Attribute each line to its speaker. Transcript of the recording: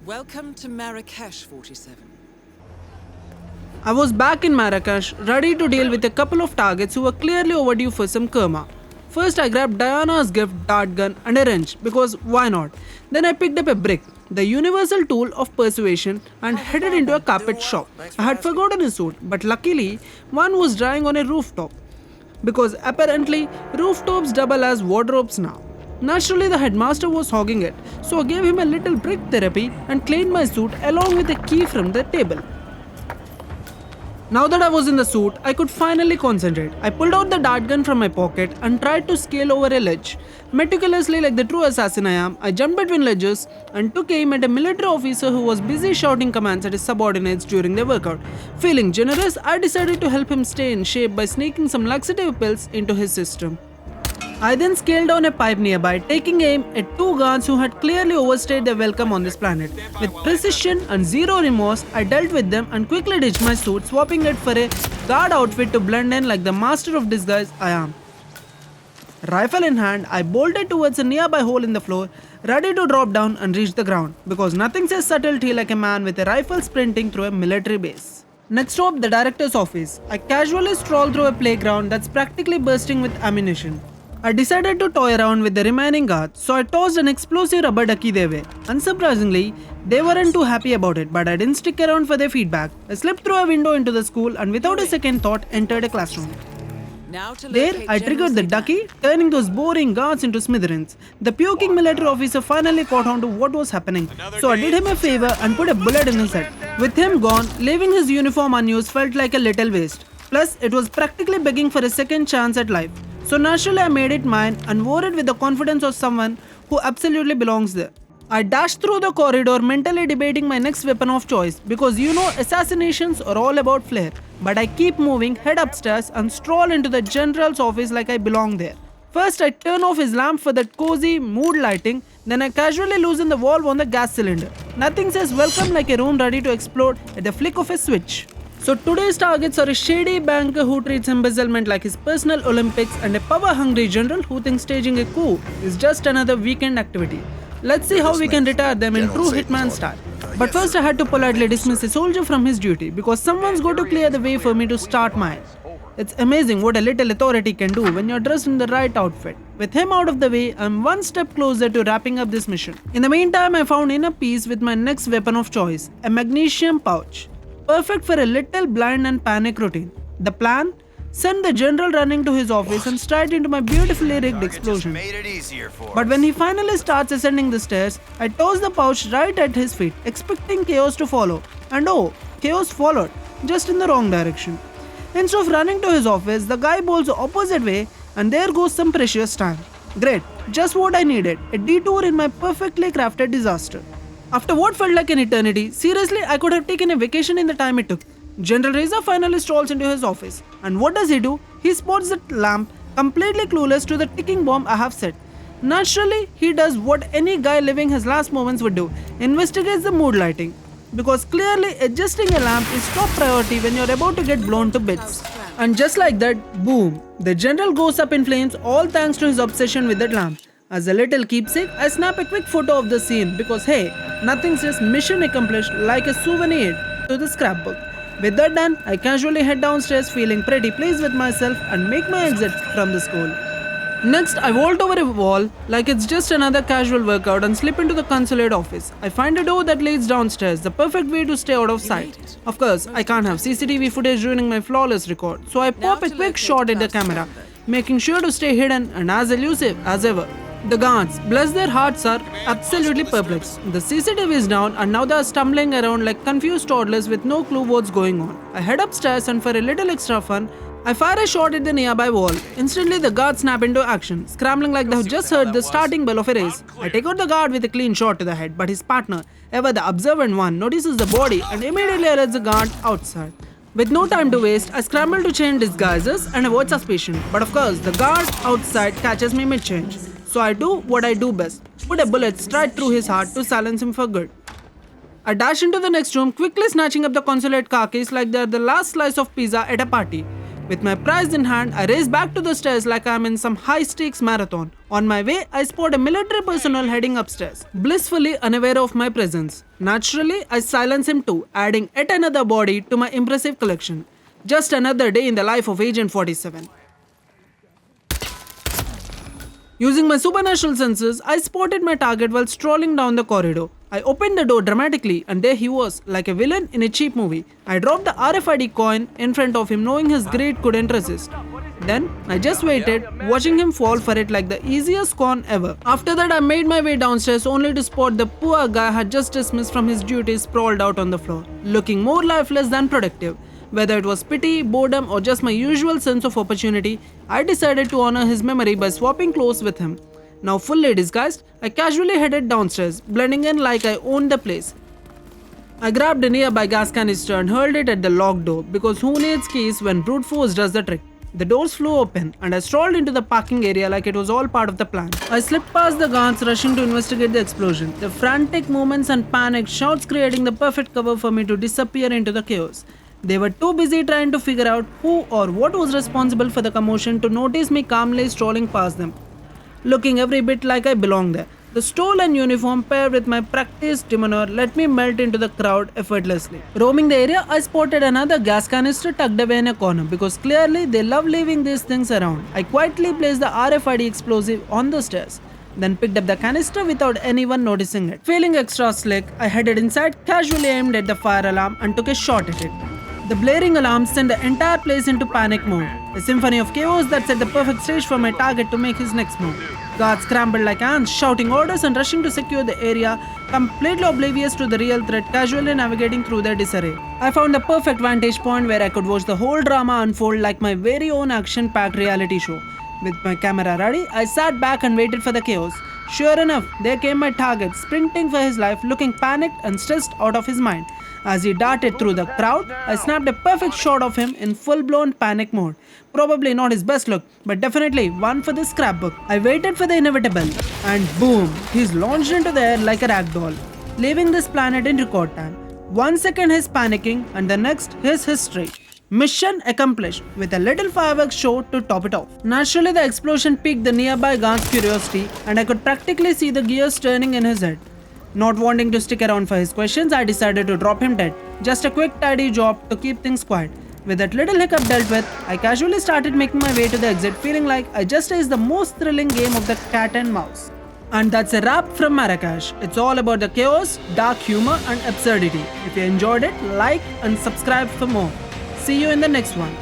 Speaker 1: Welcome to Marrakesh, 47.
Speaker 2: I was back in Marrakesh, ready to deal with a couple of targets who were clearly overdue for some karma. First, I grabbed Diana's gift, dart gun, and a wrench because why not? Then I picked up a brick, the universal tool of persuasion, and headed into a carpet shop. I had forgotten a suit, but luckily, one was drying on a rooftop. Because apparently, rooftops double as wardrobes now. Naturally, the headmaster was hogging it, so I gave him a little brick therapy and cleaned my suit along with a key from the table. Now that I was in the suit, I could finally concentrate. I pulled out the dart gun from my pocket and tried to scale over a ledge. Meticulously, like the true assassin I am, I jumped between ledges and took aim at a military officer who was busy shouting commands at his subordinates during their workout. Feeling generous, I decided to help him stay in shape by sneaking some laxative pills into his system. I then scaled down a pipe nearby, taking aim at two guards who had clearly overstayed their welcome on this planet. With precision and zero remorse, I dealt with them and quickly ditched my suit, swapping it for a guard outfit to blend in like the master of disguise I am. Rifle in hand, I bolted towards a nearby hole in the floor, ready to drop down and reach the ground, because nothing says subtlety like a man with a rifle sprinting through a military base. Next stop, the director's office. I casually stroll through a playground that's practically bursting with ammunition. I decided to toy around with the remaining guards, so I tossed an explosive rubber ducky their way. Unsurprisingly, they weren't too happy about it, but I didn't stick around for their feedback. I slipped through a window into the school and without a second thought entered a classroom. There, I triggered the ducky, turning those boring guards into smithereens. The puking military officer finally caught on to what was happening, so I did him a favor and put a bullet in his head. With him gone, leaving his uniform unused felt like a little waste. Plus, it was practically begging for a second chance at life. So naturally I made it mine and wore it with the confidence of someone who absolutely belongs there. I dashed through the corridor mentally debating my next weapon of choice because assassinations are all about flair. But I keep moving, head upstairs and stroll into the general's office like I belong there. First I turn off his lamp for that cozy mood lighting, then I casually loosen the valve on the gas cylinder. Nothing says welcome like a room ready to explode at the flick of a switch. So today's targets are a shady banker who treats embezzlement like his personal Olympics and a power-hungry general who thinks staging a coup is just another weekend activity. Let's see how we can retire them in true Hitman style. But first I had to politely dismiss a soldier from his duty because someone's got to clear the way for me to start mine. It's amazing what a little authority can do when you're dressed in the right outfit. With him out of the way, I'm one step closer to wrapping up this mission. In the meantime, I found inner peace with my next weapon of choice, a magnesium pouch. Perfect for a little blind and panic routine. The plan? Send the general running to his office and straight into my beautifully rigged explosion. But when he finally starts ascending the stairs, I toss the pouch right at his feet, expecting chaos to follow. And oh, chaos followed, just in the wrong direction. Instead of running to his office, the guy bowls the opposite way and there goes some precious time. Great, just what I needed, a detour in my perfectly crafted disaster. After what felt like an eternity, seriously, I could have taken a vacation in the time it took. General Reza finally strolls into his office. And what does he do? He spots the lamp, completely clueless to the ticking bomb I have set. Naturally, he does what any guy living his last moments would do, investigates the mood lighting. Because clearly, adjusting a lamp is top priority when you're about to get blown to bits. And just like that, boom, the general goes up in flames, all thanks to his obsession with that lamp. As a little keepsake, I snap a quick photo of the scene because hey, nothing says mission accomplished like a souvenir to the scrapbook. With that done, I casually head downstairs feeling pretty pleased with myself and make my exit from the school. Next, I vault over a wall like it's just another casual workout and slip into the consulate office. I find a door that leads downstairs, the perfect way to stay out of sight. Of course, I can't have CCTV footage ruining my flawless record, so I pop a quick shot at the camera, making sure to stay hidden and as elusive as ever. The guards, bless their hearts, are absolutely perplexed. The CCTV is down and now they are stumbling around like confused toddlers with no clue what's going on. I head upstairs and for a little extra fun, I fire a shot at the nearby wall. Instantly the guards snap into action, scrambling like they've just heard the starting bell of a race. I take out the guard with a clean shot to the head, but his partner, ever the observant one, notices the body and immediately alerts the guard outside. With no time to waste, I scramble to change disguises and avoid suspicion. But of course, the guard outside catches me mid-change. So I do what I do best, put a bullet straight through his heart to silence him for good. I dash into the next room, quickly snatching up the consulate car keys like they're the last slice of pizza at a party. With my prize in hand, I race back to the stairs like I'm in some high-stakes marathon. On my way, I spot a military personnel heading upstairs, blissfully unaware of my presence. Naturally, I silence him too, adding yet another body to my impressive collection. Just another day in the life of Agent 47. Using my supernatural senses, I spotted my target while strolling down the corridor. I opened the door dramatically and there he was, like a villain in a cheap movie. I dropped the RFID coin in front of him knowing his greed couldn't resist. Then, I just waited, watching him fall for it like the easiest con ever. After that, I made my way downstairs only to spot the poor guy I had just dismissed from his duties sprawled out on the floor, looking more lifeless than productive. Whether it was pity, boredom, or just my usual sense of opportunity, I decided to honor his memory by swapping clothes with him. Now fully disguised, I casually headed downstairs, blending in like I owned the place. I grabbed a nearby gas canister and hurled it at the locked door because who needs keys when brute force does the trick? The doors flew open and I strolled into the parking area like it was all part of the plan. I slipped past the guards rushing to investigate the explosion, the frantic movements and panicked shouts creating the perfect cover for me to disappear into the chaos. They were too busy trying to figure out who or what was responsible for the commotion to notice me calmly strolling past them, looking every bit like I belonged there. The stolen uniform paired with my practiced demeanor let me melt into the crowd effortlessly. Roaming the area, I spotted another gas canister tucked away in a corner because clearly they love leaving these things around. I quietly placed the RFID explosive on the stairs, then picked up the canister without anyone noticing it. Feeling extra slick, I headed inside, casually aimed at the fire alarm and took a shot at it. The blaring alarm sent the entire place into panic mode, a symphony of chaos that set the perfect stage for my target to make his next move. Guards scrambled like ants, shouting orders and rushing to secure the area, completely oblivious to the real threat, casually navigating through their disarray. I found the perfect vantage point where I could watch the whole drama unfold like my very own action-packed reality show. With my camera ready, I sat back and waited for the chaos. Sure enough, there came my target, sprinting for his life, looking panicked and stressed out of his mind. As he darted through the crowd, I snapped a perfect shot of him in full-blown panic mode. Probably not his best look, but definitely one for the scrapbook. I waited for the inevitable, and boom, he's launched into the air like a ragdoll, leaving this planet in record time. 1 second he's panicking, and the next his history. Mission accomplished, with a little fireworks show to top it off. Naturally, the explosion piqued the nearby guard's curiosity, and I could practically see the gears turning in his head. Not wanting to stick around for his questions, I decided to drop him dead. Just a quick tidy job to keep things quiet. With that little hiccup dealt with, I casually started making my way to the exit, feeling like I just aced the most thrilling game of the cat and mouse. And that's a wrap from Marrakesh. It's all about the chaos, dark humor and absurdity. If you enjoyed it, like and subscribe for more. See you in the next one.